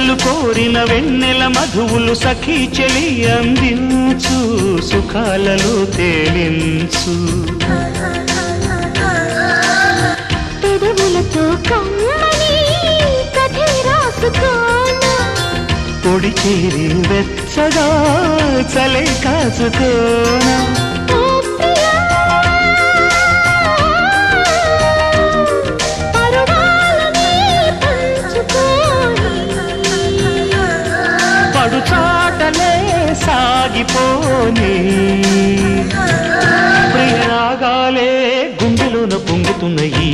మనసులు కోరిన వెన్నెల మధువులు సఖీ చెలి అందించు సుఖాలలో తేలించు పెదవులతో కమ్మని కథ రాసుకోనా పొడి చేరి వెచ్చగా చలే కాచుకోనా పడుచాటలే సాగిపోని ప్రియరాగాలే గుండెలోన పొంగుతున్న ఈ